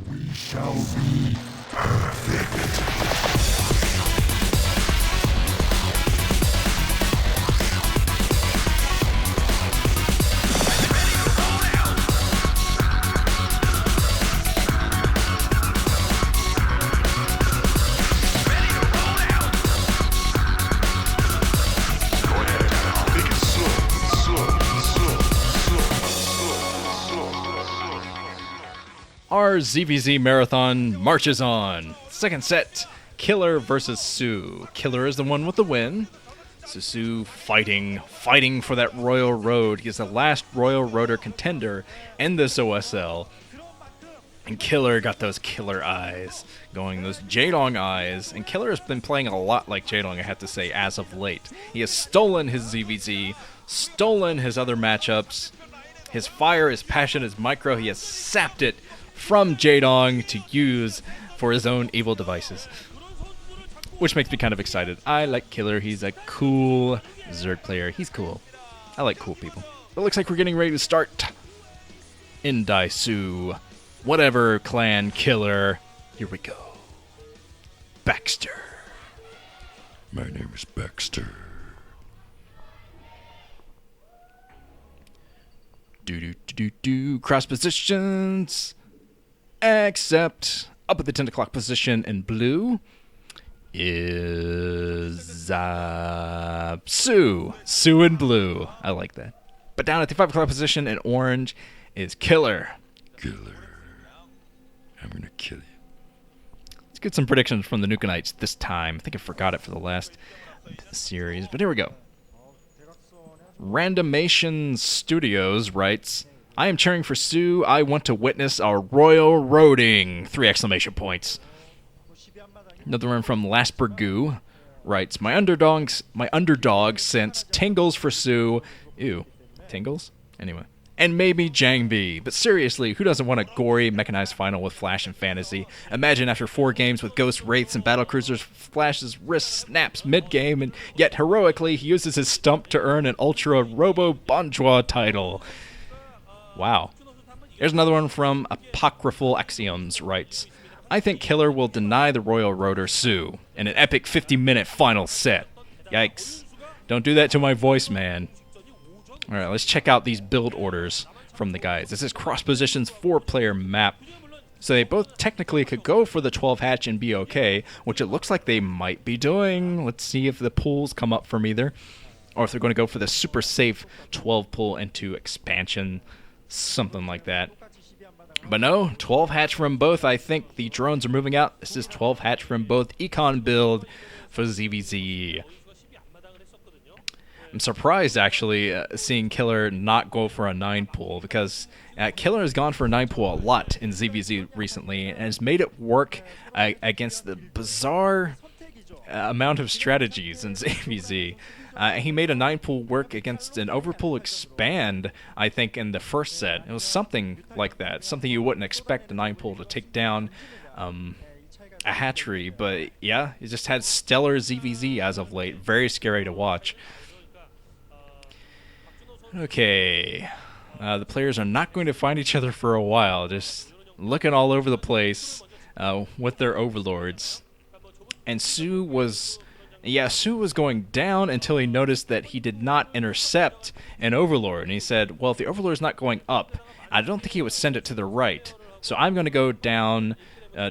We shall be perfect. Our ZVZ marathon marches on. Second set, Killer versus SoO. Killer is the one with the win. So SoO fighting for that Royal Road. He is the last Royal Roader contender in this OSL. And Killer got those killer eyes going, those Jaedong eyes. And Killer has been playing a lot like Jaedong, I have to say, as of late. He has stolen his ZVZ, stolen his other matchups. His fire, his passion, his micro, he has sapped it from Jaedong to use for his own evil devices. Which makes me kind of excited. I like Killer. He's a cool Zerg player. He's cool. I like cool people. It looks like we're getting ready to start. n.die SoO. Whatever clan Killer. Here we go. Baxter. My name is Baxter. Do. Cross positions. Except up at the 10 o'clock position in blue is SoO. SoO in blue. I like that. But down at the 5 o'clock position in orange is Killer. Killer. I'm gonna kill you. Let's get some predictions from the Nukenites this time. I think I forgot it for the last series, but here we go. Randomation Studios writes, I am cheering for SoO. I want to witness our royal roading! 3 exclamation points. Another one from Laspergoo writes, my underdog sense tingles for SoO. Ew. Tingles? Anyway. And maybe Jangbi. But seriously, who doesn't want a gory, mechanized final with Flash and Fantasy? Imagine after 4 games with Ghost Wraiths and Battlecruisers, Flash's wrist snaps mid-game, and yet heroically he uses his stump to earn an Ultra Robo Bonjour title. Wow. Here's another one from Apocryphal Axioms writes, I think Killer will deny the Royal Roader SoO in an epic 50-minute final set. Yikes. Don't do that to my voice, man. Alright, let's check out these build orders from the guys. This is cross positions 4-player map. So they both technically could go for the 12 hatch and be okay, which it looks like they might be doing. Let's see if the pulls come up from either. Or if they're going to go for the super safe 12 pull into expansion. Something like that. But no, 12 hatch from both. I think the drones are moving out. This is 12 hatch from both Econ build for ZVZ. I'm surprised, actually, seeing Killer not go for a 9 pull, because Killer has gone for a 9 pull a lot in ZVZ recently, and has made it work against the bizarre amount of strategies in ZVZ. He made a 9 pull work against an overpull expand, I think, in the first set. It was something like that, something you wouldn't expect a 9 pull to take down a hatchery, but yeah, he just had stellar ZVZ as of late. Very scary to watch. Okay, the players are not going to find each other for a while, just looking all over the place with their overlords. And SoO was going down until he noticed that he did not intercept an overlord. And he said, well, if the overlord is not going up, I don't think he would send it to the right. So I'm going to go down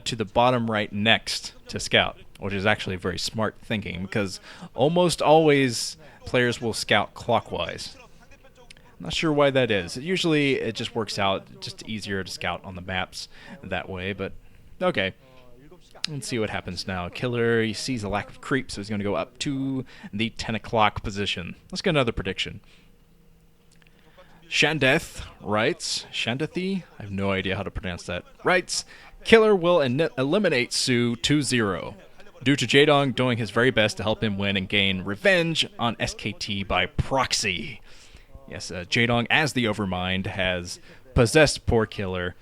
to the bottom right next to scout, which is actually very smart thinking, because almost always players will scout clockwise. Not sure why that is. Usually it just works out, just easier to scout on the maps that way, but okay. Let's see what happens now. Killer, he sees a lack of creep, so he's going to go up to the 10 o'clock position. Let's get another prediction. Shandeth writes, Shandethi? I have no idea how to pronounce that. Writes, Killer will eliminate SoO 2-0, due to Jaedong doing his very best to help him win and gain revenge on SKT by proxy. Yes, Jaedong, as the Overmind, has possessed poor Killer.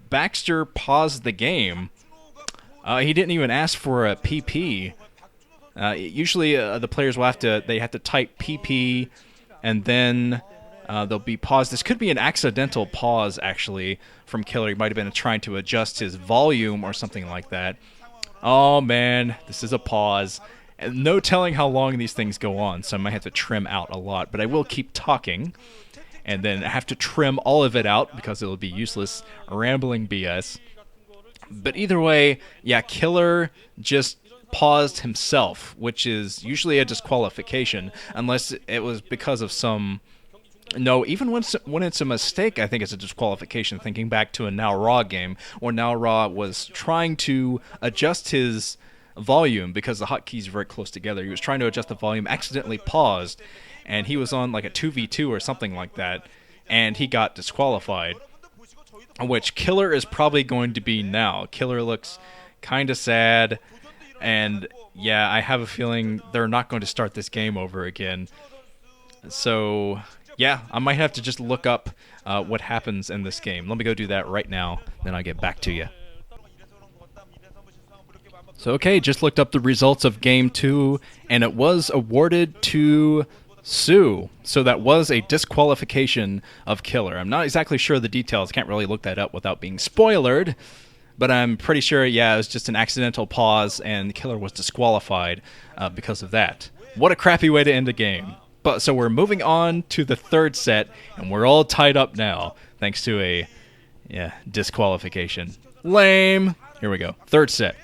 Baxter paused the game. He didn't even ask for a PP. Usually the players will have to type PP and then There'll be pause. This could be an accidental pause, actually, from Killer. He might have been trying to adjust his volume or something like that. Oh, man, this is a pause. And no telling how long these things go on, so I might have to trim out a lot. But I will keep talking, and then I have to trim all of it out because it'll be useless, rambling BS. But either way, yeah, Killer just paused himself, which is usually a disqualification, unless it was because of some... No, even when it's a mistake, I think it's a disqualification, thinking back to a Now Raw game, where Now Raw was trying to adjust his volume, because the hotkeys are very close together. He was trying to adjust the volume, accidentally paused, and he was on like a 2v2 or something like that, and he got disqualified, which Killer is probably going to be now. Killer looks kind of sad, and yeah, I have a feeling they're not going to start this game over again. So... yeah, I might have to just look up what happens in this game. Let me go do that right now, then I'll get back to you. So, okay, just looked up the results of Game 2, and it was awarded to SoO. So that was a disqualification of Killer. I'm not exactly sure of the details. Can't really look that up without being spoilered, but I'm pretty sure, yeah, it was just an accidental pause, and Killer was disqualified because of that. What a crappy way to end a game. But so we're moving on to the third set, and we're all tied up now, thanks to a disqualification. Lame. Here we go. Third set.